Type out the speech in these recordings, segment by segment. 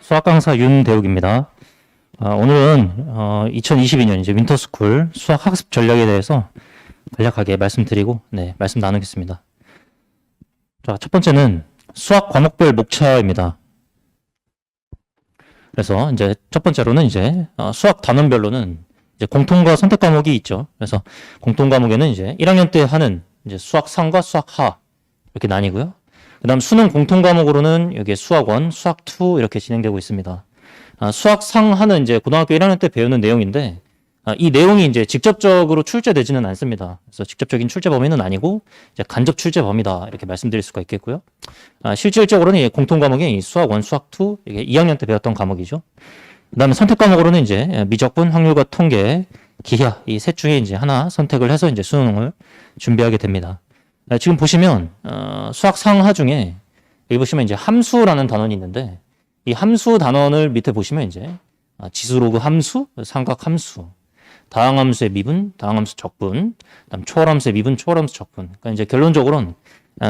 수학 강사 윤대욱입니다. 오늘은 2022년 이제 윈터스쿨 수학 학습 전략에 대해서 간략하게 말씀드리고 말씀 나누겠습니다. 자, 첫 번째는 수학 과목별 목차입니다. 그래서 이제 첫 번째로는 이제 수학 단원별로는 이제 공통과 선택 과목이 있죠. 그래서 공통 과목에는 이제 1학년 때 하는 이제 수학 상과 수학 하 이렇게 나뉘고요. 그다음 수능 공통 과목으로는 여기 수학 1, 수학 2 이렇게 진행되고 있습니다. 수학 상하는 이제 고등학교 1학년 때 배우는 내용인데 이 내용이 이제 직접적으로 출제되지는 않습니다. 그래서 직접적인 출제 범위는 아니고 이제 간접 출제 범위다 이렇게 말씀드릴 수가 있겠고요. 실질적으로는 이 공통 과목이 수학 1, 수학 2 이게 2학년 때 배웠던 과목이죠. 그다음에 선택 과목으로는 이제 미적분, 확률과 통계, 기하 이 셋 중에 이제 하나 선택을 해서 이제 수능을 준비하게 됩니다. 지금 보시면 수학 상하 중에 여기 보시면 이제 함수라는 단원이 있는데 이 함수 단원을 밑에 보시면 이제 지수로그 함수, 삼각 함수, 다항함수의 미분, 다항함수 적분, 그다음 초월함수의 미분, 초월함수 적분. 그러니까 이제 결론적으로는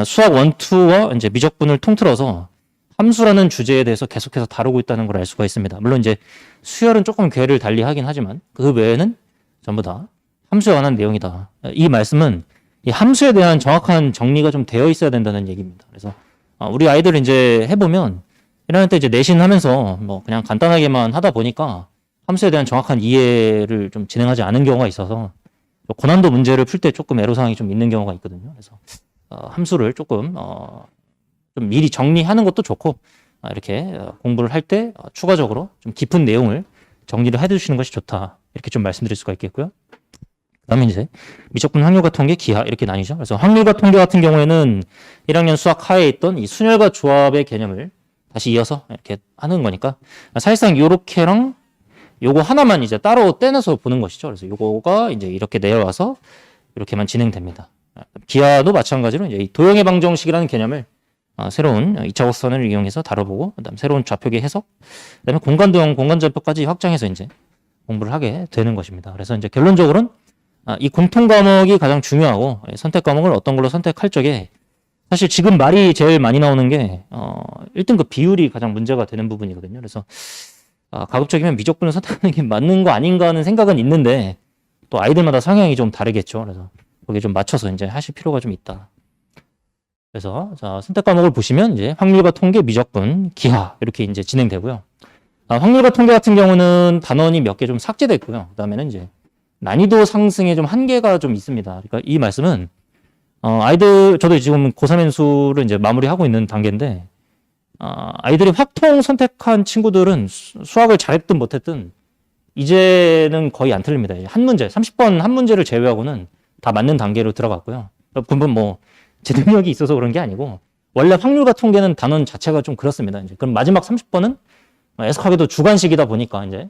수학 1, 2와 이제 미적분을 통틀어서 함수라는 주제에 대해서 계속해서 다루고 있다는 걸 알 수가 있습니다. 물론 이제 수열은 조금 궤를 달리 하긴 하지만 그 외에는 전부 다 함수에 관한 내용이다. 이 말씀은 이 함수에 대한 정확한 정리가 좀 되어 있어야 된다는 얘기입니다. 그래서 우리 아이들 이제 해보면 1학년 때 이제 내신 하면서 뭐 그냥 간단하게만 하다 보니까 함수에 대한 정확한 이해를 좀 진행하지 않은 경우가 있어서 고난도 문제를 풀 때 조금 애로사항이 좀 있는 경우가 있거든요. 그래서 함수를 조금 좀 미리 정리하는 것도 좋고 이렇게 공부를 할 때 추가적으로 좀 깊은 내용을 정리를 해두시는 것이 좋다. 이렇게 좀 말씀드릴 수가 있겠고요. 그다음에 이제 미적분, 확률과 통계, 기하 이렇게 나뉘죠. 그래서 확률과 통계 같은 경우에는 1학년 수학 하에 있던 이 순열과 조합의 개념을 다시 이어서 이렇게 하는 거니까 사실상 요렇게랑 요거 하나만 이제 따로 떼내서 보는 것이죠. 그래서 요거가 이제 이렇게 내려와서 이렇게만 진행됩니다. 기하도 마찬가지로 이제 이 도형의 방정식이라는 개념을 새로운 2차 곡선을 이용해서 다뤄보고 그다음 새로운 좌표계 해석, 그다음에 공간도형, 공간좌표까지 확장해서 이제 공부를 하게 되는 것입니다. 그래서 이제 결론적으로는 이 공통 과목이 가장 중요하고 선택 과목을 어떤 걸로 선택할 적에 사실 지금 말이 제일 많이 나오는 게 1등급 비율이 가장 문제가 되는 부분이거든요. 그래서 가급적이면 미적분을 선택하는 게 맞는 거 아닌가 하는 생각은 있는데 또 아이들마다 성향이 좀 다르겠죠. 그래서 거기에 좀 맞춰서 이제 하실 필요가 좀 있다. 그래서 자, 선택 과목을 보시면 이제 확률과 통계, 미적분, 기하 이렇게 이제 진행되고요. 확률과 통계 같은 경우는 단원이 몇 개 좀 삭제됐고요. 그다음에는 이제 난이도 상승에 좀 한계가 좀 있습니다. 그러니까 이 말씀은 아이들 저도 지금 고3 연수를 이제 마무리하고 있는 단계인데 아이들이 확통 선택한 친구들은 수학을 잘했든 못했든 이제는 거의 안 틀립니다. 한 문제, 30번 한 문제를 제외하고는 다 맞는 단계로 들어갔고요. 그건 뭐 제 능력이 있어서 그런 게 아니고 원래 확률과 통계는 단원 자체가 좀 그렇습니다. 이제 그럼 마지막 30번은 애석하게도 주관식이다 보니까 이제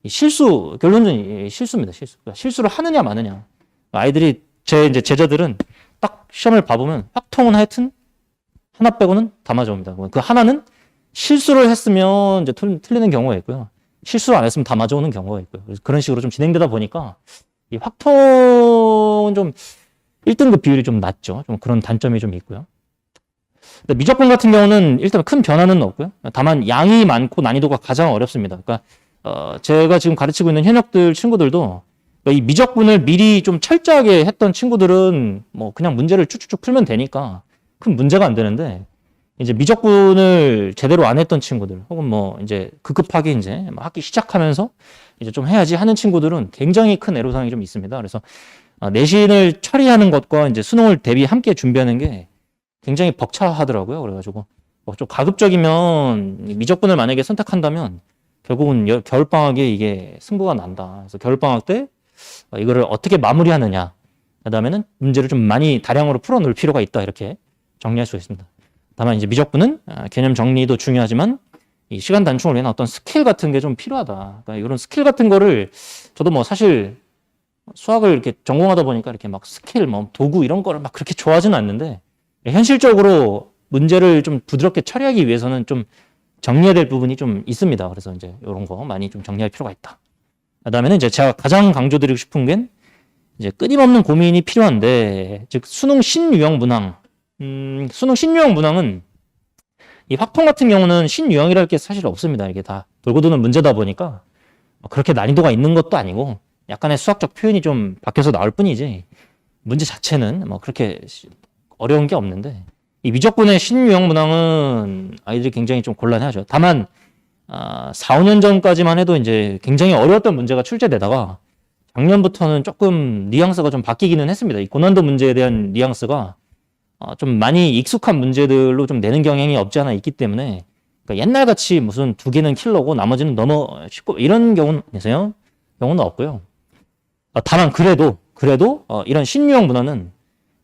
실수, 결론은 실수입니다. 실수. 그러니까 실수를 하느냐 마느냐. 아이들이 이제 제자들은 딱 시험을 봐보면 확통은 하여튼 하나 빼고는 다 맞아옵니다. 그 하나는 실수를 했으면 이제 틀리는 경우가 있고요. 실수를 안 했으면 다 맞아오는 경우가 있고요. 그래서 그런 식으로 좀 진행되다 보니까 이 확통은 좀 1등급 비율이 좀 낮죠. 좀 그런 단점이 좀 있고요. 근데 미적분 같은 경우는 일단 큰 변화는 없고요. 다만 양이 많고 난이도가 가장 어렵습니다. 그러니까 제가 지금 가르치고 있는 현역들 친구들도 이 미적분을 미리 좀 철저하게 했던 친구들은 뭐 그냥 문제를 쭉쭉쭉 풀면 되니까 큰 문제가 안 되는데 이제 미적분을 제대로 안 했던 친구들 혹은 뭐 이제 급급하게 이제 학기 시작하면서 이제 좀 해야지 하는 친구들은 굉장히 큰 애로사항이 좀 있습니다. 그래서 내신을 처리하는 것과 이제 수능을 대비 함께 준비하는 게 굉장히 벅차하더라고요. 그래가지고 좀 가급적이면 미적분을 만약에 선택한다면 결국은 겨울방학에 이게 승부가 난다. 그래서 겨울방학 때 이거를 어떻게 마무리하느냐. 그 다음에는 문제를 좀 많이 다량으로 풀어놓을 필요가 있다. 이렇게 정리할 수 있습니다. 다만 이제 미적분은 개념 정리도 중요하지만 이 시간 단축을 위한 어떤 스킬 같은 게 좀 필요하다. 그러니까 이런 스킬 같은 거를 저도 뭐 사실 수학을 이렇게 전공하다 보니까 이렇게 막 스킬, 뭐 도구 이런 거를 막 그렇게 좋아하지는 않는데 현실적으로 문제를 좀 부드럽게 처리하기 위해서는 좀 정리해야 될 부분이 좀 있습니다. 그래서 이제 이런 거 많이 좀 정리할 필요가 있다. 그다음에는 이제 제가 가장 강조드리고 싶은 게 이제 끊임없는 고민이 필요한데 즉 수능 신유형 문항. 수능 신유형 문항은 이 확통 같은 경우는 신유형이랄 게 사실 없습니다. 이게 다 돌고 도는 문제다 보니까 그렇게 난이도가 있는 것도 아니고 약간의 수학적 표현이 좀 바뀌어서 나올 뿐이지 문제 자체는 뭐 그렇게 어려운 게 없는데 이 미적분의 신유형 문항은 아이들이 굉장히 좀 곤란해하죠. 다만 4, 5년 전까지만 해도 이제 굉장히 어려웠던 문제가 출제되다가 작년부터는 조금 뉘앙스가 좀 바뀌기는 했습니다. 이 고난도 문제에 대한 뉘앙스가 좀 많이 익숙한 문제들로 좀 내는 경향이 없지 않아 있기 때문에 그러니까 옛날같이 무슨 2개는 킬러고 나머지는 너무 쉽고 이런 경우는 없고요. 다만 그래도 이런 신유형 문화는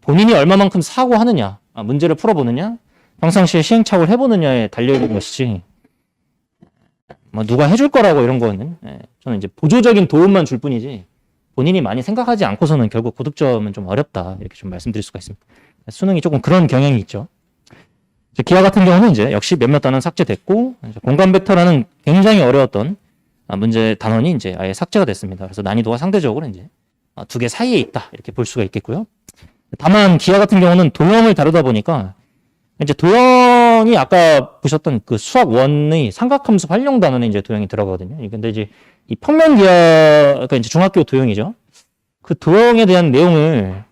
본인이 얼마만큼 사고하느냐, 문제를 풀어보느냐, 평상시에 시행착오를 해보느냐에 달려있는 것이지 뭐 누가 해줄 거라고 이런 거는 저는 이제 보조적인 도움만 줄 뿐이지 본인이 많이 생각하지 않고서는 결국 고득점은 좀 어렵다 이렇게 좀 말씀드릴 수가 있습니다. 수능이 조금 그런 경향이 있죠. 기하 같은 경우는 이제 역시 몇몇 단어는 삭제됐고 공간 벡터라는 굉장히 어려웠던 문제 단원이 이제 아예 삭제가 됐습니다. 그래서 난이도가 상대적으로 이제 2개 사이에 있다 이렇게 볼 수가 있겠고요. 다만 기하 같은 경우는 도형을 다루다 보니까 이제 도형이 아까 보셨던 그 수학 1의 삼각함수 활용 단원에 이제 도형이 들어가거든요. 근데 이제 이 평면 기하가 이제 중학교 도형이죠. 그 도형에 대한 내용을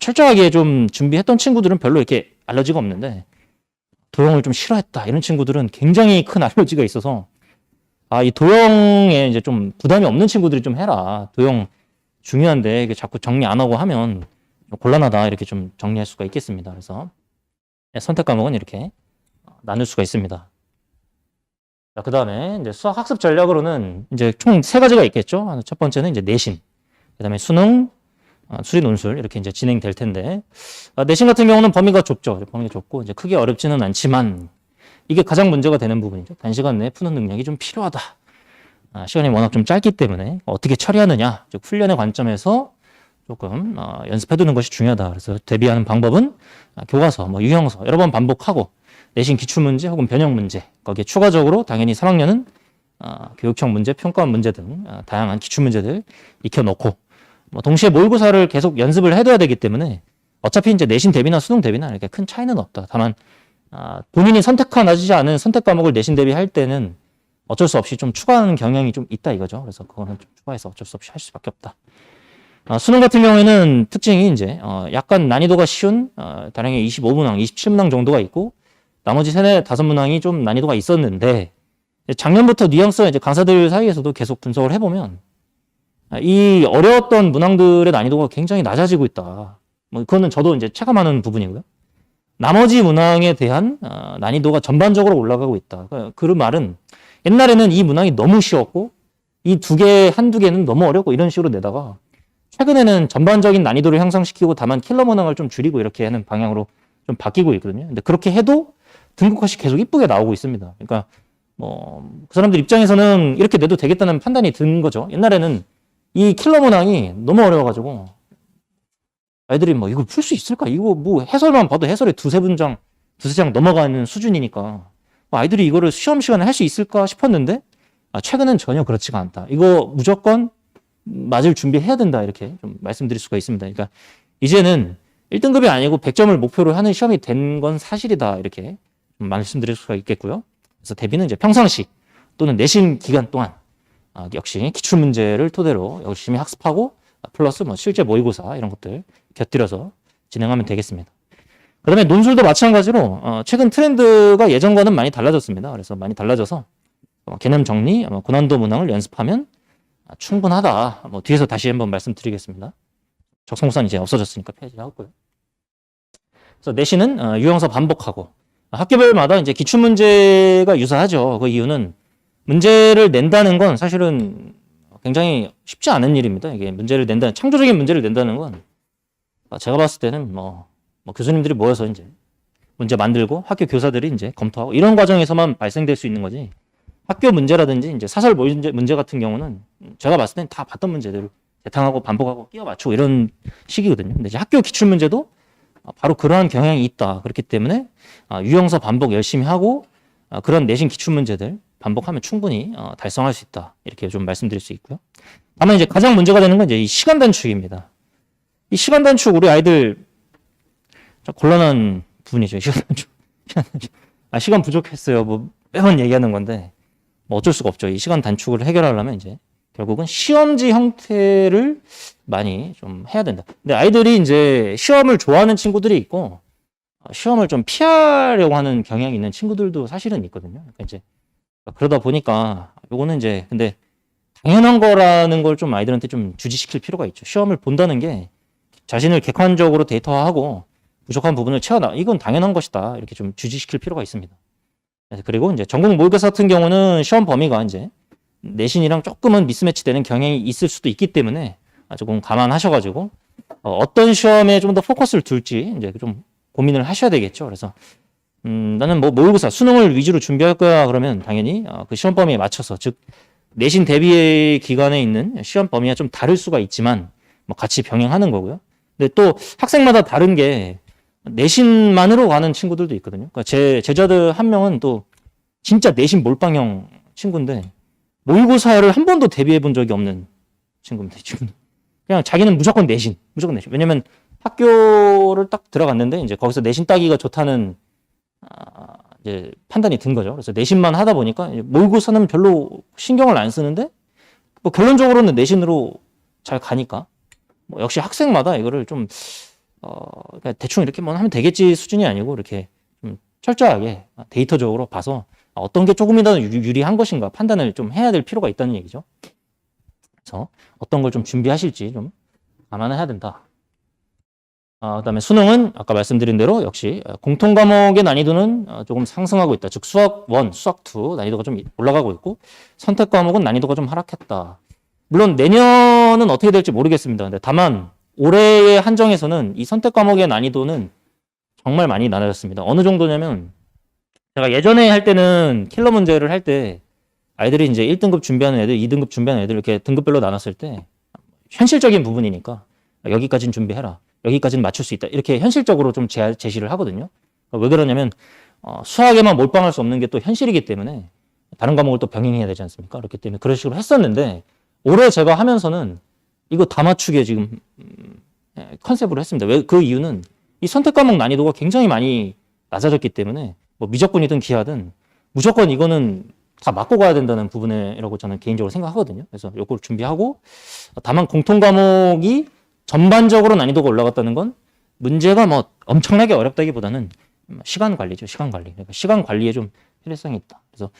철저하게 좀 준비했던 친구들은 별로 이렇게 알러지가 없는데 도형을 좀 싫어했다 이런 친구들은 굉장히 큰 알러지가 있어서 이 도형에 이제 좀 부담이 없는 친구들이 좀 해라. 도형 중요한데 이게 자꾸 정리 안 하고 하면 곤란하다 이렇게 좀 정리할 수가 있겠습니다. 그래서 선택 과목은 이렇게 나눌 수가 있습니다. 자, 그 다음에 이제 수학 학습 전략으로는 이제 총 3가지가 있겠죠. 첫 번째는 이제 내신, 그 다음에 수능, 수리 논술 이렇게 이제 진행될 텐데 내신 같은 경우는 범위가 좁죠. 범위가 좁고 이제 크게 어렵지는 않지만 이게 가장 문제가 되는 부분이죠. 단시간 내에 푸는 능력이 좀 필요하다. 시간이 워낙 좀 짧기 때문에 어떻게 처리하느냐, 즉 훈련의 관점에서 조금 연습해두는 것이 중요하다. 그래서 대비하는 방법은 교과서, 뭐 유형서 여러 번 반복하고 내신 기출문제 혹은 변형 문제 거기에 추가적으로 당연히 3학년은 교육청 문제, 평가원 문제 등 다양한 기출문제들 익혀놓고 뭐 동시에 모의고사를 계속 연습을 해둬야 되기 때문에 어차피 이제 내신 대비나 수능 대비나 이렇게 큰 차이는 없다. 다만 본인이 선택하지 않은 선택 과목을 내신 대비할 때는 어쩔 수 없이 좀 추가하는 경향이 좀 있다 이거죠. 그래서 그거는 좀 추가해서 어쩔 수 없이 할 수밖에 없다. 수능 같은 경우에는 특징이 이제 약간 난이도가 쉬운 다량의 25문항, 27문항 정도가 있고 나머지 3, 5문항이 좀 난이도가 있었는데 작년부터 뉘앙스가 이제 강사들 사이에서도 계속 분석을 해보면 이 어려웠던 문항들의 난이도가 굉장히 낮아지고 있다. 뭐 그거는 저도 이제 체감하는 부분이고요. 나머지 문항에 대한 난이도가 전반적으로 올라가고 있다. 그 말은 옛날에는 이 문항이 너무 쉬웠고 이 한두 개는 너무 어렵고 이런 식으로 내다가 최근에는 전반적인 난이도를 향상시키고 다만 킬러 문항을 좀 줄이고 이렇게 하는 방향으로 좀 바뀌고 있거든요. 근데 그렇게 해도 등급컷이 계속 이쁘게 나오고 있습니다. 그러니까 그 사람들 입장에서는 이렇게 내도 되겠다는 판단이 든 거죠. 옛날에는 이 킬러 문항이 너무 어려워가지고 아이들이 뭐 이걸 풀 수 있을까? 이거 뭐 해설만 봐도 해설에 두세 장 넘어가는 수준이니까 아이들이 이거를 시험 시간에 할 수 있을까 싶었는데 최근엔 전혀 그렇지가 않다. 이거 무조건 맞을 준비해야 된다 이렇게 좀 말씀드릴 수가 있습니다. 그러니까 이제는 1등급이 아니고 100점을 목표로 하는 시험이 된 건 사실이다 이렇게 좀 말씀드릴 수가 있겠고요. 그래서 대비는 이제 평상시 또는 내신 기간 동안 역시 기출문제를 토대로 열심히 학습하고 플러스 뭐 실제 모의고사 이런 것들 곁들여서 진행하면 되겠습니다. 그 다음에 논술도 마찬가지로 최근 트렌드가 예전과는 많이 달라졌습니다. 그래서 많이 달라져서 개념 정리, 고난도 문항을 연습하면 충분하다. 뭐 뒤에서 다시 한번 말씀드리겠습니다. 적성선 이제 없어졌으니까 폐지하고요. 그래서 내신은 유형서 반복하고 학교별마다 이제 기출문제가 유사하죠. 그 이유는 문제를 낸다는 건 사실은 굉장히 쉽지 않은 일입니다. 이게 창조적인 문제를 낸다는 건 제가 봤을 때는 뭐 교수님들이 모여서 이제 문제 만들고 학교 교사들이 이제 검토하고 이런 과정에서만 발생될 수 있는 거지. 학교 문제라든지 이제 사설 문제 같은 경우는 제가 봤을 땐 다 봤던 문제들을 재탕하고 반복하고 끼워 맞추고 이런 식이거든요. 근데 이제 학교 기출 문제도 바로 그러한 경향이 있다. 그렇기 때문에 유형서 반복 열심히 하고 그런 내신 기출 문제들 반복하면 충분히 달성할 수 있다. 이렇게 좀 말씀드릴 수 있고요. 다만 이제 가장 문제가 되는 건 이제 이 시간 단축입니다. 이 시간 단축 우리 아이들 좀 곤란한 부분이죠. 시간 시간 부족했어요. 뭐 매번 얘기하는 건데 뭐 어쩔 수가 없죠. 이 시간 단축을 해결하려면 이제 결국은 시험지 형태를 많이 좀 해야 된다. 근데 아이들이 이제 시험을 좋아하는 친구들이 있고 시험을 좀 피하려고 하는 경향이 있는 친구들도 사실은 있거든요. 그러니까 이제 그러다 보니까 요거는 이제 근데 당연한 거라는 걸 좀 아이들한테 좀 주지시킬 필요가 있죠. 시험을 본다는 게 자신을 객관적으로 데이터화하고 부족한 부분을 채워나 이건 당연한 것이다. 이렇게 좀 주지시킬 필요가 있습니다. 그리고 이제 전국 모의고사 같은 경우는 시험 범위가 이제 내신이랑 조금은 미스매치 되는 경향이 있을 수도 있기 때문에 조금 감안하셔가지고 어떤 시험에 좀 더 포커스를 둘지 이제 좀 고민을 하셔야 되겠죠. 그래서 나는 뭐 모의고사 수능을 위주로 준비할 거야 그러면 당연히 그 시험 범위에 맞춰서 즉 내신 대비 기간에 있는 시험 범위가 좀 다를 수가 있지만 뭐 같이 병행하는 거고요. 근데 또 학생마다 다른 게 내신만으로 가는 친구들도 있거든요. 그러니까 제 제자들 한 명은 또 진짜 내신 몰빵형 친구인데 모의고사를 한 번도 대비해 본 적이 없는 친구입니다. 지금 그냥 자기는 무조건 내신. 왜냐면 학교를 딱 들어갔는데 이제 거기서 내신 따기가 좋다는 이제 판단이 든 거죠. 그래서 내신만 하다 보니까 모의고사는 별로 신경을 안 쓰는데 뭐 결론적으로는 내신으로 잘 가니까 뭐 역시 학생마다 이거를 좀 그러니까 대충 이렇게만 하면 되겠지 수준이 아니고 이렇게 좀 철저하게 데이터적으로 봐서 어떤 게 조금이라도 유리한 것인가 판단을 좀 해야 될 필요가 있다는 얘기죠. 그래서 어떤 걸 좀 준비하실지 좀 감안을 해야 된다. 그다음에 수능은 아까 말씀드린 대로 역시 공통 과목의 난이도는 조금 상승하고 있다. 즉 수학 1, 수학 2 난이도가 좀 올라가고 있고 선택 과목은 난이도가 좀 하락했다. 물론 내년은 어떻게 될지 모르겠습니다. 근데 다만 올해의 한정에서는 이 선택 과목의 난이도는 정말 많이 나눠졌습니다. 어느 정도냐면 제가 예전에 할 때는 킬러 문제를 할 때 아이들이 이제 1등급 준비하는 애들, 2등급 준비하는 애들 이렇게 등급별로 나눴을 때 현실적인 부분이니까 여기까지는 준비해라. 여기까지는 맞출 수 있다. 이렇게 현실적으로 좀 제시를 하거든요. 왜 그러냐면 수학에만 몰빵할 수 없는 게 또 현실이기 때문에 다른 과목을 또 병행해야 되지 않습니까? 그렇기 때문에 그런 식으로 했었는데 올해 제가 하면서는 이거 다 맞추게 지금 컨셉으로 했습니다. 왜 그 이유는 이 선택 과목 난이도가 굉장히 많이 낮아졌기 때문에 뭐 미적분이든 기하든 무조건 이거는 다 맞고 가야 된다는 부분이라고 저는 개인적으로 생각하거든요. 그래서 이걸 준비하고 다만 공통 과목이 전반적으로 난이도가 올라갔다는 건 문제가 뭐 엄청나게 어렵다기보다는 시간 관리죠. 시간 관리. 그러니까 시간 관리에 좀 필요성이 있다. 그래서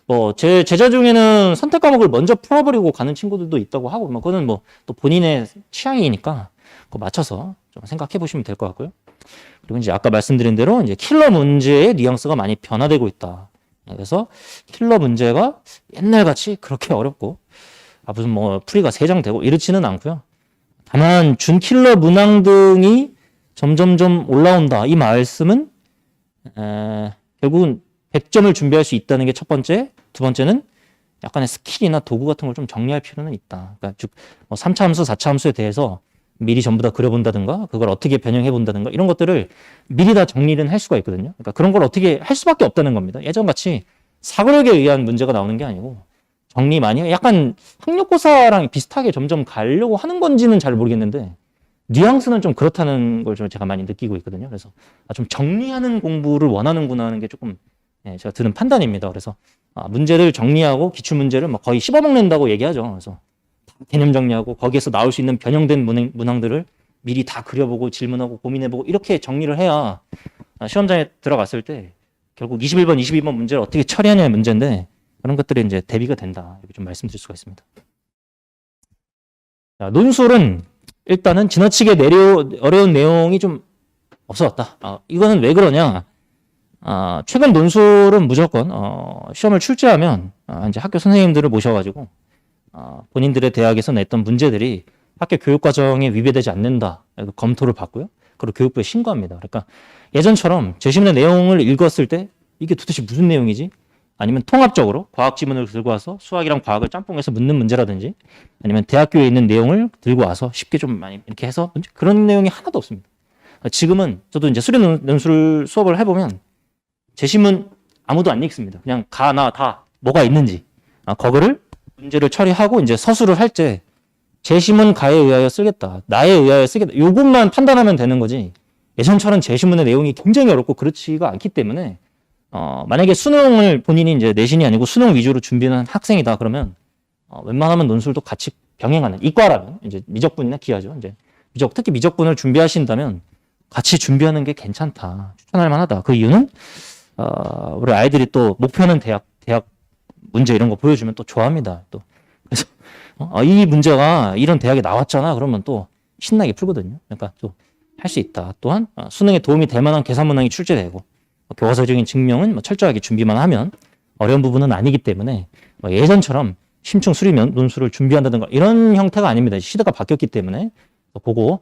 뭐 제 제자 중에는 선택 과목을 먼저 풀어버리고 가는 친구들도 있다고 하고 뭐 그거는 뭐 또 본인의 취향이니까 그거 맞춰서 좀 생각해 보시면 될 것 같고요. 그리고 이제 아까 말씀드린 대로 이제 킬러 문제의 뉘앙스가 많이 변화되고 있다. 그래서 킬러 문제가 옛날같이 그렇게 어렵고 무슨 뭐 풀이가 3장 되고 이렇지는 않고요. 다만 준킬러 문항 등이 점점점 올라온다. 이 말씀은 결국은 100점을 준비할 수 있다는 게 첫 번째. 두 번째는 약간의 스킬이나 도구 같은 걸 좀 정리할 필요는 있다. 그러니까 즉 3차 함수, 4차 함수에 대해서 미리 전부 다 그려본다든가 그걸 어떻게 변형해 본다든가 이런 것들을 미리 다 정리는 할 수가 있거든요. 그러니까 그런 걸 어떻게 할 수밖에 없다는 겁니다. 예전같이 사고력에 의한 문제가 나오는 게 아니고 정리 많이 해. 약간 학력고사랑 비슷하게 점점 가려고 하는 건지는 잘 모르겠는데 뉘앙스는 좀 그렇다는 걸 좀 제가 많이 느끼고 있거든요. 그래서 좀 정리하는 공부를 원하는구나 하는 게 조금 제가 드는 판단입니다. 그래서 문제를 정리하고 기출문제를 뭐 거의 씹어먹는다고 얘기하죠. 그래서 개념 정리하고 거기에서 나올 수 있는 변형된 문항들을 미리 다 그려보고 질문하고 고민해보고 이렇게 정리를 해야 시험장에 들어갔을 때 결국 21번, 22번 문제를 어떻게 처리하냐의 문제인데 그런 것들이 이제 대비가 된다. 이렇게 좀 말씀드릴 수가 있습니다. 자, 논술은 일단은 지나치게 어려운 내용이 좀 없어졌다. 이거는 왜 그러냐? 최근 논술은 무조건 시험을 출제하면 이제 학교 선생님들을 모셔가지고 본인들의 대학에서 냈던 문제들이 학교 교육과정에 위배되지 않는다. 검토를 받고요. 그리고 교육부에 신고합니다. 그러니까 예전처럼 제시문의 내용을 읽었을 때 이게 도대체 무슨 내용이지? 아니면 통합적으로 과학 지문을 들고 와서 수학이랑 과학을 짬뽕해서 묻는 문제라든지 아니면 대학교에 있는 내용을 들고 와서 쉽게 좀 많이 이렇게 해서 그런 내용이 하나도 없습니다. 지금은 저도 이제 수련 논술 수업을 해보면 제시문 아무도 안 읽습니다. 그냥 가, 나, 다 뭐가 있는지 거기를 문제를 처리하고 이제 서술을 할 때 제시문 가에 의하여 쓰겠다. 나에 의하여 쓰겠다. 요것만 판단하면 되는 거지. 예전처럼 제시문의 내용이 굉장히 어렵고 그렇지가 않기 때문에 만약에 수능을 본인이 이제 내신이 아니고 수능 위주로 준비하는 학생이다 그러면 웬만하면 논술도 같이 병행하는 이과라면 이제 미적분이나 기하죠. 이제 특히 미적분을 준비하신다면 같이 준비하는 게 괜찮다. 추천할 만하다. 그 이유는 우리 아이들이 또 목표는 대학 문제 이런 거 보여주면 또 좋아합니다. 또 그래서 이 문제가 이런 대학에 나왔잖아. 그러면 또 신나게 풀거든요. 그러니까 또 할 수 있다. 또한 수능에 도움이 될 만한 계산 문항이 출제되고 교과서적인 증명은 철저하게 준비만 하면 어려운 부분은 아니기 때문에 예전처럼 심층 수리 논술을 준비한다든가 이런 형태가 아닙니다. 시대가 바뀌었기 때문에 보고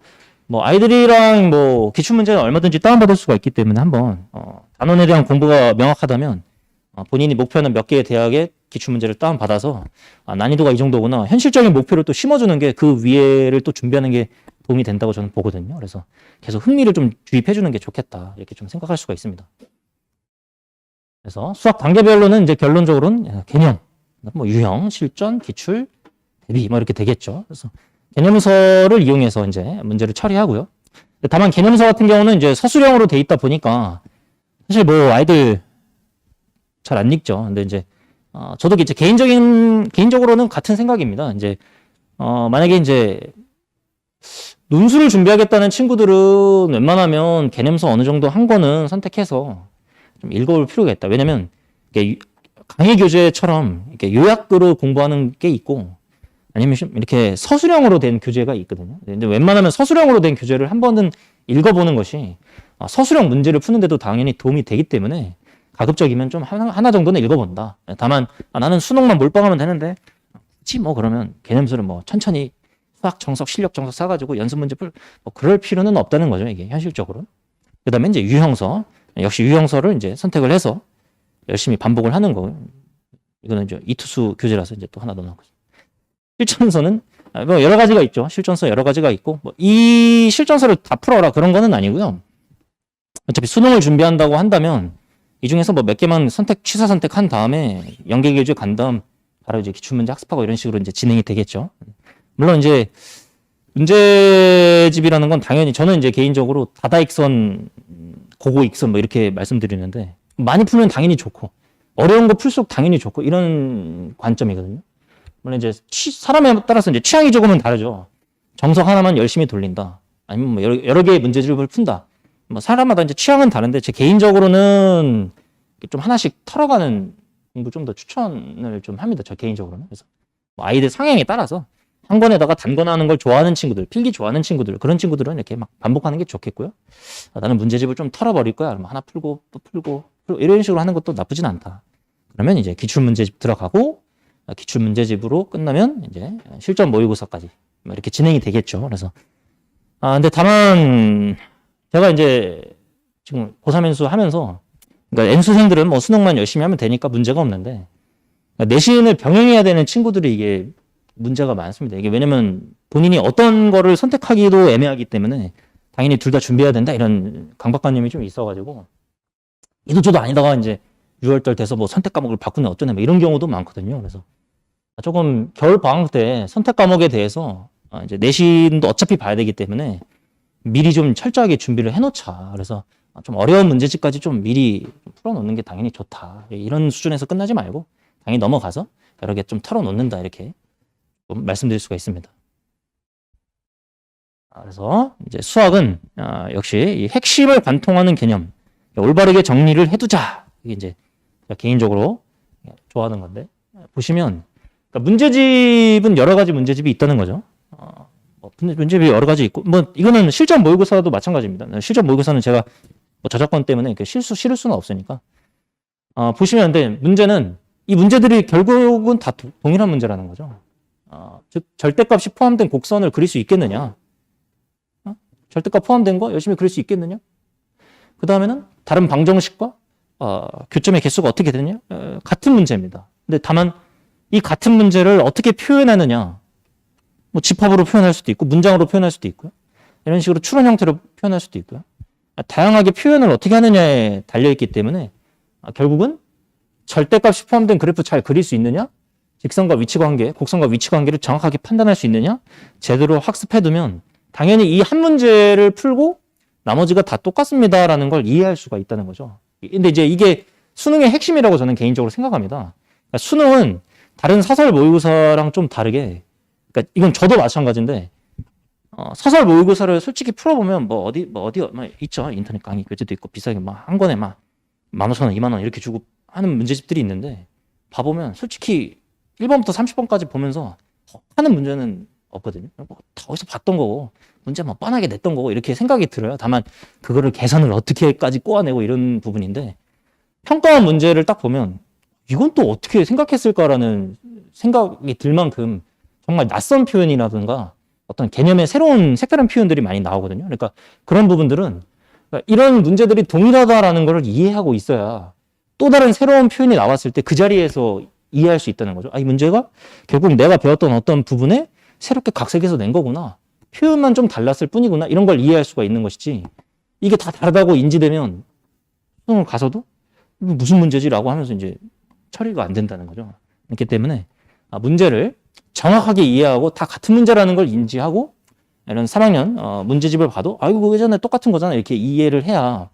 아이들이랑 기출문제는 얼마든지 다운받을 수가 있기 때문에 한번 단원에 대한 공부가 명확하다면 본인이 목표하는 몇 개의 대학의 기출문제를 다운받아서 난이도가 이 정도구나 현실적인 목표를 또 심어주는 게 그 위에를 또 준비하는 게 도움이 된다고 저는 보거든요. 그래서 계속 흥미를 좀 주입해주는 게 좋겠다 이렇게 좀 생각할 수가 있습니다. 그래서 수학 단계별로는 이제 결론적으로는 개념, 유형, 실전, 기출, 대비 이렇게 되겠죠. 그래서 개념서를 이용해서 이제 문제를 처리하고요. 다만 개념서 같은 경우는 이제 서술형으로 돼 있다 보니까 사실 아이들 잘 안 읽죠. 근데 이제 저도 이제 개인적으로는 같은 생각입니다. 이제 만약에 이제 논술을 준비하겠다는 친구들은 웬만하면 개념서 어느 정도 한 거는 선택해서 좀 읽어볼 필요가 있다. 왜냐면 이게 강의 교재처럼 이렇게 요약으로 공부하는 게 있고 아니면 이렇게 서술형으로 된 교재가 있거든요. 근데 웬만하면 서술형으로 된 교재를 한 번은 읽어보는 것이 서술형 문제를 푸는데도 당연히 도움이 되기 때문에 가급적이면 좀 하나 정도는 읽어본다. 다만 나는 수능만 몰빵하면 되는데 굳이 그러면 개념서를 천천히 수학 정석, 실력 정석 사가지고 연습 문제 그럴 필요는 없다는 거죠. 이게 현실적으로. 그 다음에 이제 유형서. 역시 유형서를 이제 선택을 해서 열심히 반복을 하는 거. 이거는 이제 이투수 교재라서 이제 또 하나 넣어놓고. 실전서는 여러 가지가 있죠. 실전서 여러 가지가 있고 이 실전서를 다 풀어라 그런 거는 아니고요. 어차피 수능을 준비한다고 한다면 이 중에서 몇 개만 취사 선택한 다음에 연계교재 간 다음 바로 이제 기출문제 학습하고 이런 식으로 이제 진행이 되겠죠. 물론 이제 문제집이라는 건 당연히 저는 이제 개인적으로 다다익선, 고고익선 이렇게 말씀드리는데 많이 풀면 당연히 좋고 어려운 거 풀수록 당연히 좋고 이런 관점이거든요. 물론 이제 사람에 따라서 이제 취향이 조금은 다르죠. 정석 하나만 열심히 돌린다. 아니면 여러 개의 문제집을 푼다. 사람마다 이제 취향은 다른데 제 개인적으로는 좀 하나씩 털어가는 공부 좀 더 추천을 좀 합니다. 저 개인적으로는. 그래서 아이들 성향에 따라서 한 권에다가 단권하는 걸 좋아하는 친구들, 필기 좋아하는 친구들, 그런 친구들은 이렇게 반복하는 게 좋겠고요. 나는 문제집을 좀 털어버릴 거야. 그러면 하나 풀고 또 풀고 이런 식으로 하는 것도 나쁘진 않다. 그러면 이제 기출문제집 들어가고 기출문제집으로 끝나면 이제 실전 모의고사까지 이렇게 진행이 되겠죠. 그래서 근데 다만 제가 이제 지금 고3 연수 하면서 그러니까 N수생들은 수능만 열심히 하면 되니까 문제가 없는데 내신을 병행해야 되는 친구들이 이게 문제가 많습니다. 이게 왜냐면 본인이 어떤 거를 선택하기도 애매하기 때문에 당연히 둘 다 준비해야 된다 이런 강박관념이 좀 있어가지고 이도 저도 아니다가 이제 6월달 돼서 선택 과목을 바꾸네 어쩌네 이런 경우도 많거든요. 그래서 조금 겨울 방학 때 선택 과목에 대해서 이제 내신도 어차피 봐야 되기 때문에 미리 좀 철저하게 준비를 해놓자. 그래서 좀 어려운 문제집까지 좀 미리 풀어놓는 게 당연히 좋다. 이런 수준에서 끝나지 말고 당연히 넘어가서 여러 개 좀 털어놓는다 이렇게 좀 말씀드릴 수가 있습니다. 그래서 이제 수학은 역시 이 핵심을 관통하는 개념, 올바르게 정리를 해두자. 이게 이제 제가 개인적으로 좋아하는 건데 보시면 그러니까 문제집은 여러 가지 문제집이 있다는 거죠. 문제집이 여러 가지 있고 이거는 실전 모의고사도 마찬가지입니다. 실전 모의고사는 제가 저작권 때문에 실을 수는 없으니까 보시면 근데 문제는 이 문제들이 결국은 다 동일한 문제라는 거죠. 즉 절대값이 포함된 곡선을 그릴 수 있겠느냐? 절대값 포함된 거 열심히 그릴 수 있겠느냐? 그 다음에는 다른 방정식과 교점의 개수가 어떻게 되느냐? 같은 문제입니다. 근데 다만 이 같은 문제를 어떻게 표현하느냐? 집합으로 표현할 수도 있고 문장으로 표현할 수도 있고요. 이런 식으로 추론 형태로 표현할 수도 있고요. 다양하게 표현을 어떻게 하느냐에 달려있기 때문에 결국은 절대값이 포함된 그래프 잘 그릴 수 있느냐? 직선과 위치관계, 곡선과 위치관계를 정확하게 판단할 수 있느냐? 제대로 학습해두면 당연히 이 한 문제를 풀고 나머지가 다 똑같습니다라는 걸 이해할 수가 있다는 거죠. 근데 이제 이게 수능의 핵심이라고 저는 개인적으로 생각합니다. 그러니까 수능은 다른 사설 모의고사랑 좀 다르게, 그러니까 이건 저도 마찬가지인데, 사설 모의고사를 솔직히 풀어보면 뭐 있죠. 인터넷 강의 교재도 있고 비싸게 막 한 권에 막 15,000원, 20,000원 이렇게 주고 하는 문제집들이 있는데, 봐보면 솔직히 1번부터 30번까지 보면서 하는 문제는 없거든요. 다 어디서 봤던 거고, 문제 뭐 뻔하게 냈던 거고, 이렇게 생각이 들어요. 다만, 그거를 계산을 어떻게까지 꼬아내고 이런 부분인데, 평가원 문제를 딱 보면, 이건 또 어떻게 생각했을까라는 생각이 들 만큼, 정말 낯선 표현이라든가, 어떤 개념의 새로운 색다른 표현들이 많이 나오거든요. 그러니까 그런 부분들은, 그러니까 이런 문제들이 동일하다라는 걸 이해하고 있어야, 또 다른 새로운 표현이 나왔을 때 그 자리에서 이해할 수 있다는 거죠. 이 문제가 결국 내가 배웠던 어떤 부분에 새롭게 각색해서 낸 거구나. 표현만 좀 달랐을 뿐이구나. 이런 걸 이해할 수가 있는 것이지. 이게 다 다르다고 인지되면 수능을 가서도 무슨 문제지라고 하면서 이제 처리가 안 된다는 거죠. 그렇기 때문에 문제를 정확하게 이해하고 다 같은 문제라는 걸 인지하고 이런 3학년 문제집을 봐도 이거 예전에 똑같은 거잖아. 이렇게 이해를 해야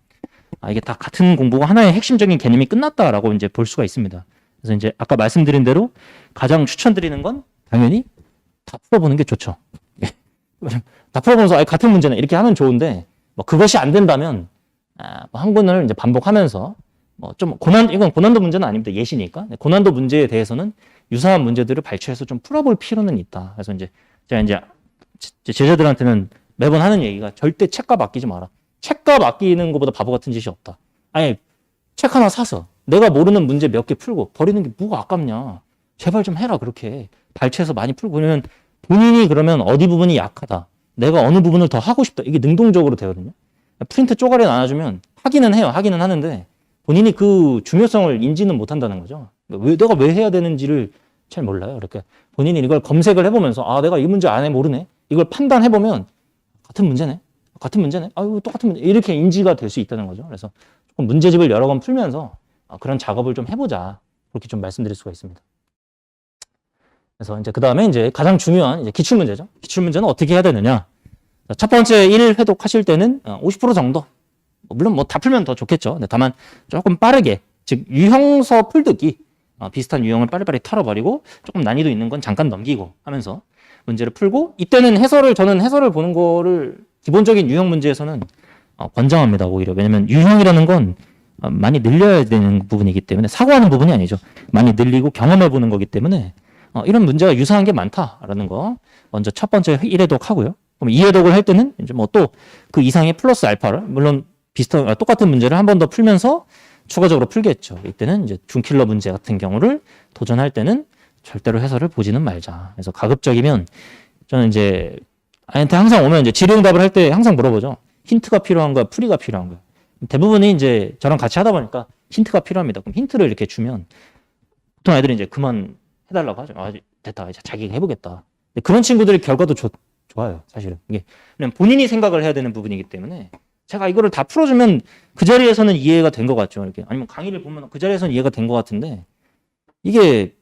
이게 다 같은 공부가 하나의 핵심적인 개념이 끝났다라고 이제 볼 수가 있습니다. 그래서 이제 아까 말씀드린 대로 가장 추천드리는 건 당연히 다 풀어보는 게 좋죠. 다 풀어보면서 같은 문제네 이렇게 하면 좋은데 뭐 그것이 안 된다면 한 권을 이제 반복하면서 뭐 좀 이건 고난도 문제는 아닙니다. 예시니까 고난도 문제에 대해서는 유사한 문제들을 발췌해서 좀 풀어볼 필요는 있다. 그래서 이제 제가 이제 제자들한테는 매번 하는 얘기가 절대 책값 아끼지 마라. 책값 아끼는 것보다 바보 같은 짓이 없다. 아니 책 하나 사서 내가 모르는 문제 몇 개 풀고 버리는 게 뭐가 아깝냐. 제발 좀 해라 그렇게. 발췌해서 많이 풀고 그러면 본인이 그러면 어디 부분이 약하다. 내가 어느 부분을 더 하고 싶다. 이게 능동적으로 되거든요. 프린트 쪼가리 나눠주면 하기는 해요. 하기는 하는데 본인이 그 중요성을 인지는 못한다는 거죠. 내가 왜 해야 되는지를 잘 몰라요. 그러니까 본인이 이걸 검색을 해보면서 내가 이 문제 안에 모르네. 이걸 판단해보면 같은 문제네. 똑같은 문제. 이렇게 인지가 될 수 있다는 거죠. 그래서 조금 문제집을 여러 번 풀면서 그런 작업을 좀 해보자. 그렇게 좀 말씀드릴 수가 있습니다. 그래서 이제 그 다음에 이제 가장 중요한 이제 기출문제죠. 기출문제는 어떻게 해야 되느냐. 첫 번째 1회독 하실 때는 50% 정도. 물론 뭐 다 풀면 더 좋겠죠. 다만 조금 빠르게, 즉 유형서 풀듣기 비슷한 유형을 빨리빨리 털어버리고 조금 난이도 있는 건 잠깐 넘기고 하면서 문제를 풀고 이때는 저는 해설을 보는 거를 기본적인 유형 문제에서는 권장합니다. 오히려. 왜냐면 유형이라는 건 많이 늘려야 되는 부분이기 때문에 사고하는 부분이 아니죠. 많이 늘리고 경험해보는 거기 때문에 이런 문제가 유사한 게 많다라는 거 먼저 첫 번째 1회독 하고요. 그럼 2회독을 할 때는 이제 뭐 또 그 이상의 플러스 알파를 물론 똑같은 문제를 한 번 더 풀면서 추가적으로 풀겠죠. 이때는 이제 준킬러 문제 같은 경우를 도전할 때는 절대로 해설을 보지는 말자. 그래서 가급적이면 저는 이제 아이한테 항상 오면 이제 질의응답을 할 때 항상 물어보죠. 힌트가 필요한가, 풀이가 필요한가. 대부분이 이제 저랑 같이 하다 보니까 힌트가 필요합니다. 그럼 힌트를 이렇게 주면 보통 아이들이 이제 그만 해달라고 하죠. 됐다. 이제 자기가 해보겠다. 근데 그런 친구들의 결과도 좋아요. 사실은. 이게 그냥 본인이 생각을 해야 되는 부분이기 때문에 제가 이거를 다 풀어주면 그 자리에서는 이해가 된 것 같죠. 이렇게. 아니면 강의를 보면 그 자리에서는 이해가 된 것 같은데 이게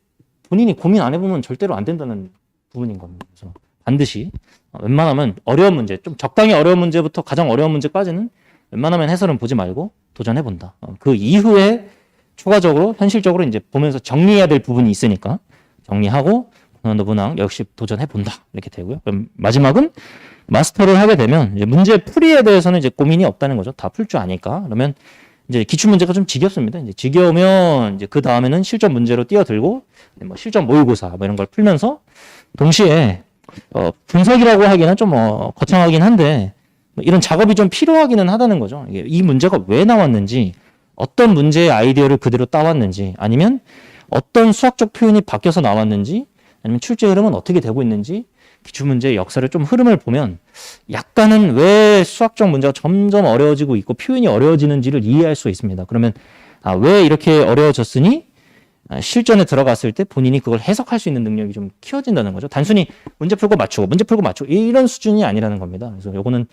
본인이 고민 안 해보면 절대로 안 된다는 부분인 겁니다. 그래서 반드시 웬만하면 어려운 문제, 좀 적당히 어려운 문제부터 가장 어려운 문제까지는 웬만하면 해설은 보지 말고 도전해본다. 그 이후에 추가적으로 현실적으로 이제 보면서 정리해야 될 부분이 있으니까 정리하고 고난도 문항 역시 도전해본다. 이렇게 되고요. 그럼 마지막은 마스터를 하게 되면 이제 문제 풀이에 대해서는 이제 고민이 없다는 거죠. 다 풀 줄 아니까. 그러면 이제 기출 문제가 좀 지겹습니다. 이제 지겨우면 이제 그 다음에는 실전 문제로 뛰어들고 뭐 실전 모의고사 뭐 이런 걸 풀면서 동시에 분석이라고 하기는 좀 거창하긴 한데 이런 작업이 좀 필요하기는 하다는 거죠. 이게 이 문제가 왜 나왔는지, 어떤 문제의 아이디어를 그대로 따왔는지, 아니면 어떤 수학적 표현이 바뀌어서 나왔는지, 아니면 출제 흐름은 어떻게 되고 있는지, 기출문제의 역사를 좀 흐름을 보면 약간은 왜 수학적 문제가 점점 어려워지고 있고 표현이 어려워지는지를 이해할 수 있습니다. 그러면 왜 이렇게 어려워졌으니 실전에 들어갔을 때 본인이 그걸 해석할 수 있는 능력이 좀 키워진다는 거죠. 단순히 문제 풀고 맞추고 이런 수준이 아니라는 겁니다. 그래서 요거는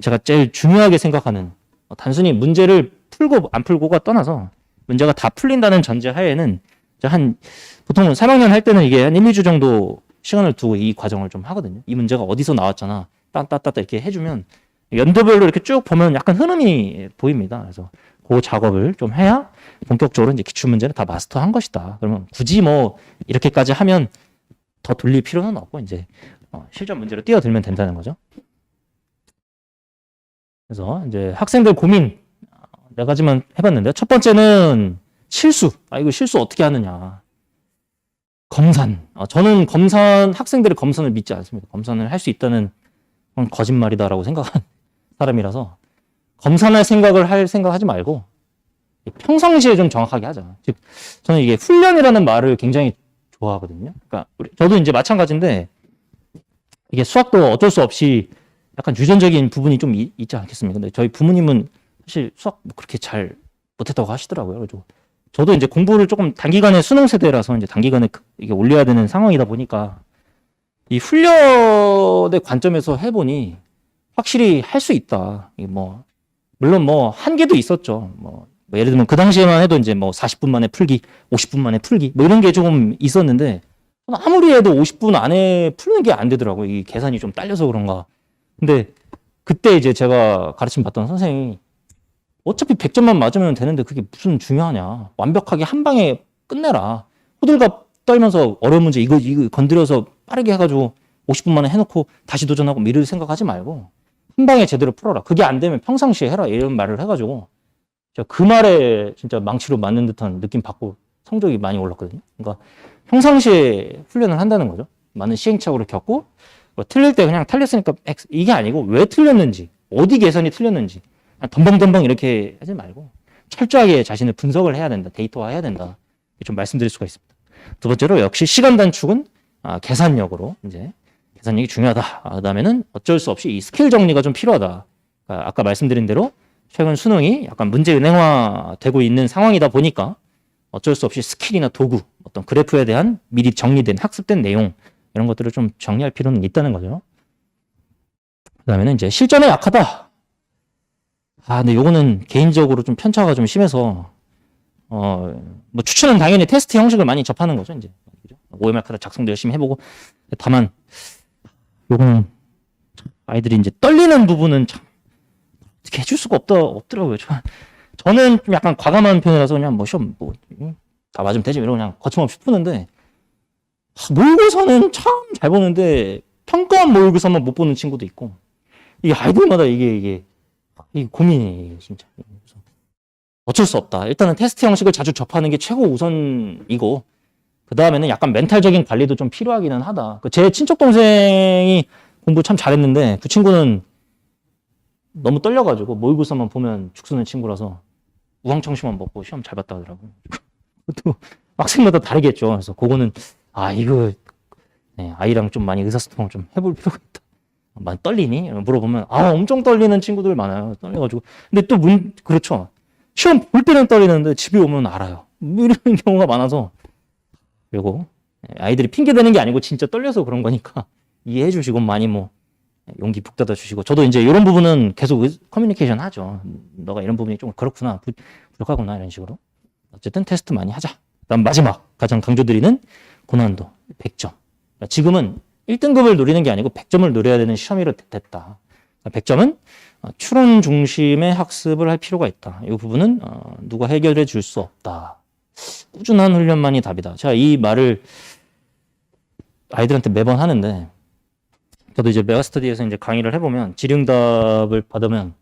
제가 제일 중요하게 생각하는, 단순히 문제를 풀고 안 풀고가 떠나서 문제가 다 풀린다는 전제 하에는 보통 3학년 할 때는 이게 한 1, 2주 정도 시간을 두고 이 과정을 좀 하거든요. 이 문제가 어디서 나왔잖아. 따따따 이렇게 해주면 연도별로 이렇게 쭉 보면 약간 흐름이 보입니다. 그래서 그 작업을 좀 해야 본격적으로 이제 기출문제를 다 마스터한 것이다. 그러면 굳이 뭐 이렇게까지 하면 더 돌릴 필요는 없고 이제 실전 문제로 뛰어들면 된다는 거죠. 그래서 이제 학생들 고민 네 가지만 해봤는데 첫 번째는 실수. 이거 실수 어떻게 하느냐. 검산. 저는 학생들의 검산을 믿지 않습니다. 검산을 할 수 있다는 건 거짓말이다라고 생각하는 사람이라서 검산할 생각하지 말고 평상시에 좀 정확하게 하자. 즉, 저는 이게 훈련이라는 말을 굉장히 좋아하거든요. 그러니까 저도 이제 마찬가지인데 이게 수학도 어쩔 수 없이 약간 유전적인 부분이 좀 있지 않겠습니까? 근데 저희 부모님은 사실 수학 뭐 그렇게 잘 못했다고 하시더라고요. 그래서 저도 이제 공부를 조금 단기간에 수능 세대라서 이제 단기간에 이게 올려야 되는 상황이다 보니까 이 훈련의 관점에서 해보니 확실히 할 수 있다. 이게 뭐 물론 뭐 한계도 있었죠. 뭐 예를 들면 그 당시에만 해도 이제 뭐 40분 만에 풀기, 50분 만에 풀기 뭐 이런 게 조금 있었는데 아무리 해도 50분 안에 푸는 게 안 되더라고요. 이 계산이 좀 딸려서 그런가. 근데 그때 이제 제가 가르침 받던 선생님이 어차피 100점만 맞으면 되는데 그게 무슨 중요하냐. 완벽하게 한 방에 끝내라. 호들갑 떨면서 어려운 문제 이거 건드려서 빠르게 해가지고 50분 만에 해놓고 다시 도전하고 뭐 이럴 생각하지 말고 한 방에 제대로 풀어라. 그게 안 되면 평상시에 해라. 이런 말을 해가지고 그 말에 진짜 망치로 맞는 듯한 느낌 받고 성적이 많이 올랐거든요. 그러니까 평상시에 훈련을 한다는 거죠. 많은 시행착오를 겪고 뭐 틀릴 때 그냥 틀렸으니까 X 이게 아니고 왜 틀렸는지 어디 계산이 틀렸는지 덤벙덤벙 이렇게 하지 말고 철저하게 자신을 분석을 해야 된다. 데이터화해야 된다. 좀 말씀드릴 수가 있습니다. 두 번째로 역시 시간 단축은 계산력으로 이제 계산력이 중요하다. 그다음에는 어쩔 수 없이 이 스킬 정리가 좀 필요하다. 그러니까 아까 말씀드린 대로 최근 수능이 약간 문제 은행화되고 있는 상황이다 보니까 어쩔 수 없이 스킬이나 도구, 어떤 그래프에 대한 미리 정리된 학습된 내용 이런 것들을 좀 정리할 필요는 있다는 거죠. 그다음에는 이제 실전에 약하다. 근데 요거는 개인적으로 좀 편차가 좀 심해서 뭐 추천은 당연히 테스트 형식을 많이 접하는 거죠, 이제. OMR 카드 작성도 열심히 해보고. 다만 요거는 아이들이 이제 떨리는 부분은 참 어떻게 해줄 수가 없더라고요. 저는 좀 약간 과감한 편이라서 그냥 뭐 시험 다 맞으면 되지 이러고 그냥 거침없이 푸는데 모의고사는 참 잘 보는데 평가원 모의고사만 못 보는 친구도 있고 이게 아이들마다 이게 고민이에요, 진짜. 어쩔 수 없다. 일단은 테스트 형식을 자주 접하는 게 최고 우선이고 그 다음에는 약간 멘탈적인 관리도 좀 필요하기는 하다. 제 친척 동생이 공부 참 잘했는데 그 친구는 너무 떨려가지고 모의고사만 보면 죽쓰는 친구라서 우황청심만 먹고 시험 잘 봤다 하더라고요. 또 학생마다 다르겠죠. 그래서 그거는 이거 아이랑 좀 많이 의사소통을 좀 해볼 필요가 있다. 많이 떨리니? 물어보면 엄청 떨리는 친구들 많아요. 떨려가지고. 근데 또 그렇죠. 시험 볼 때는 떨리는데 집에 오면 알아요. 이런 경우가 많아서 그리고 아이들이 핑계 대는 게 아니고 진짜 떨려서 그런 거니까 이해해 주시고 많이 뭐 용기 북돋아 주시고 저도 이제 이런 부분은 계속 커뮤니케이션 하죠. 너가 이런 부분이 좀 그렇구나, 부족하구나 이런 식으로. 어쨌든 테스트 많이 하자. 그다음 마지막 가장 강조드리는 고난도 100점. 그러니까 지금은 1등급을 노리는 게 아니고 100점을 노려야 되는 시험이 됐다. 100점은 추론 중심의 학습을 할 필요가 있다. 이 부분은 누가 해결해 줄 수 없다. 꾸준한 훈련만이 답이다. 제가 이 말을 아이들한테 매번 하는데 저도 이제 메가스터디에서 이제 강의를 해보면 질의응답을 받으면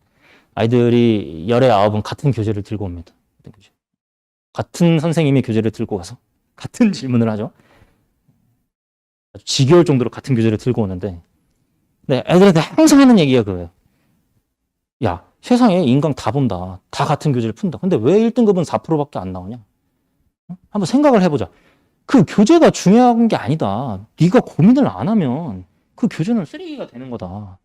아이들이 열에 9은 같은 교재를 들고 옵니다. 같은 선생님이 교재를 들고 가서 같은 질문을 하죠. 지겨울 정도로 같은 교재를 들고 오는데 애들한테 항상 하는 얘기가 그거예요. 야, 세상에 인강 다 본다. 다 같은 교재를 푼다. 근데 왜 1등급은 4%밖에 안 나오냐? 한번 생각을 해보자. 그 교재가 중요한 게 아니다. 네가 고민을 안 하면 그 교재는 쓰레기가 되는 거다.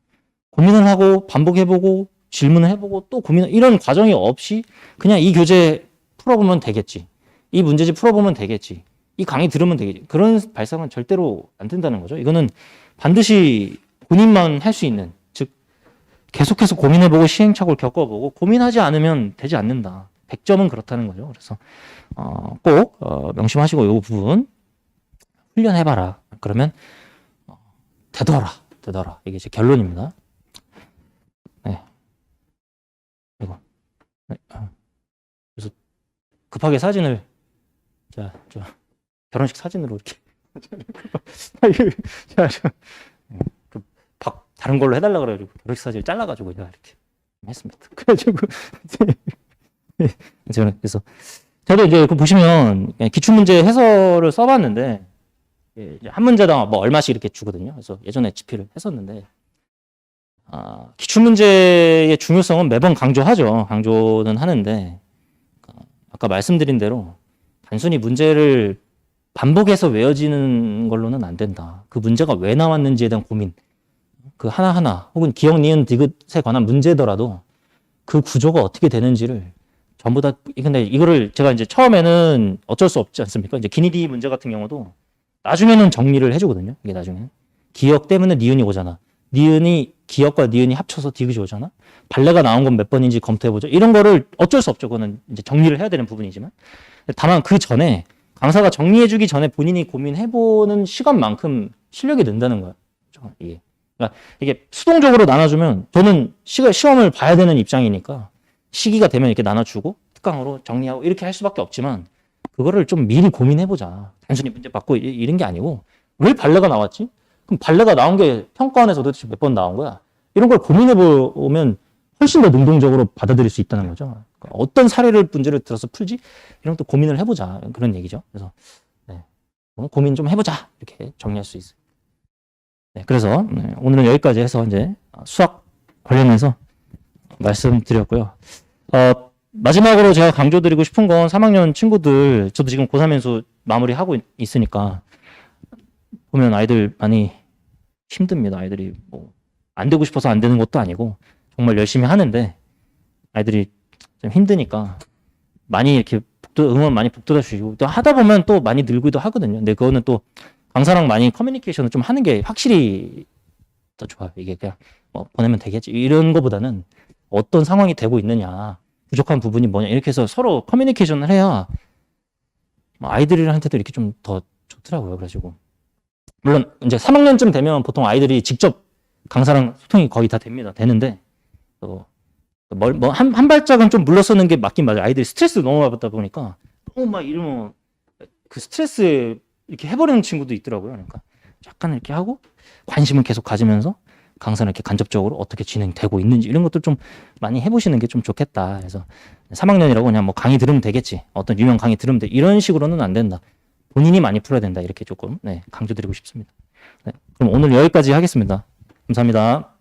고민을 하고 반복해보고 질문을 해보고 또 이런 과정이 없이 그냥 이 교재 풀어보면 되겠지. 이 문제집 풀어보면 되겠지. 이 강의 들으면 되겠지. 그런 발상은 절대로 안 된다는 거죠. 이거는 반드시 본인만 할 수 있는, 즉 계속해서 고민해보고 시행착오를 겪어보고 고민하지 않으면 되지 않는다. 100점은 그렇다는 거죠. 그래서 꼭 명심하시고 이 부분 훈련해봐라. 그러면 되더라. 이게 제 결론입니다. 네. 이거. 네. 급하게 사진을 자, 저 결혼식 사진으로 이렇게 다른 걸로 해달라 그래가지고 결혼식 사진을 잘라가지고 제가 이렇게 했습니다. 그래가지고 저는 그래서 저도 이제 그 보시면 기출 문제 해설을 써봤는데 한 문제당 뭐 얼마씩 이렇게 주거든요. 그래서 예전에 집필을 했었는데 기출 문제의 중요성은 매번 강조는 하는데 아까 말씀드린 대로 단순히 문제를 반복해서 외워지는 걸로는 안 된다. 그 문제가 왜 나왔는지에 대한 고민, 그 하나하나 혹은 기억, 니은, 디귿에 관한 문제더라도 그 구조가 어떻게 되는지를 전부 다. 근데 이거를 제가 이제 처음에는 어쩔 수 없지 않습니까? 이제 기니디 문제 같은 경우도 나중에는 정리를 해주거든요. 이게 나중에는 기억 때문에 니은이 오잖아. 니은이 기억과 니은이 합쳐서 디귿이 오잖아. 발레가 나온 건 몇 번인지 검토해보죠. 이런 거를 어쩔 수 없죠. 그거는 이제 정리를 해야 되는 부분이지만 다만 그 전에 강사가 정리해주기 전에 본인이 고민해보는 시간만큼 실력이 는다는 거예요. 이게. 그러니까 이게 수동적으로 나눠주면 저는 시험을 봐야 되는 입장이니까 시기가 되면 이렇게 나눠주고 특강으로 정리하고 이렇게 할 수밖에 없지만 그거를 좀 미리 고민해보자. 단순히 문제 받고 이런 게 아니고 왜 발레가 나왔지? 그럼 발레가 나온 게 평가원에서 도대체 몇 번 나온 거야? 이런 걸 고민해보면 훨씬 더 능동적으로 받아들일 수 있다는 거죠. 그러니까 어떤 사례를 문제를 들어서 풀지? 이런 것도 고민을 해보자. 그런 얘기죠. 그래서 네. 고민 좀 해보자. 이렇게 정리할 수 있어요. 네, 그래서 오늘은 여기까지 해서 이제 수학 관련해서 말씀드렸고요. 마지막으로 제가 강조드리고 싶은 건 3학년 친구들, 저도 지금 고3 연수 마무리하고 있으니까 보면 아이들 많이 힘듭니다. 아이들이 뭐 안 되고 싶어서 안 되는 것도 아니고 정말 열심히 하는데 아이들이 좀 힘드니까 많이 이렇게 응원 많이 북돋아 주시고 또 하다 보면 또 많이 늘기도 하거든요. 근데 그거는 또 강사랑 많이 커뮤니케이션을 좀 하는 게 확실히 더 좋아요. 이게 그냥 뭐 보내면 되겠지 이런 거보다는 어떤 상황이 되고 있느냐, 부족한 부분이 뭐냐 이렇게 해서 서로 커뮤니케이션을 해야 아이들한테도 이렇게 좀 더 좋더라고요. 그래가지고 물론 이제 3학년쯤 되면 보통 아이들이 직접 강사랑 소통이 거의 다 되는데 한 발짝은 좀 물러서는 게 맞긴 맞아요. 아이들이 스트레스 너무 받다 보니까 너무 막 이러면 그 스트레스 이렇게 해버리는 친구도 있더라고요. 그러니까 약간 이렇게 하고 관심을 계속 가지면서 강사는 이렇게 간접적으로 어떻게 진행되고 있는지 이런 것도 좀 많이 해보시는 게 좀 좋겠다. 그래서 3학년이라고 그냥 뭐 강의 들으면 되겠지. 어떤 유명 강의 들으면 돼. 이런 식으로는 안 된다. 본인이 많이 풀어야 된다. 이렇게 조금 강조드리고 싶습니다. 네, 그럼 오늘 여기까지 하겠습니다. 감사합니다.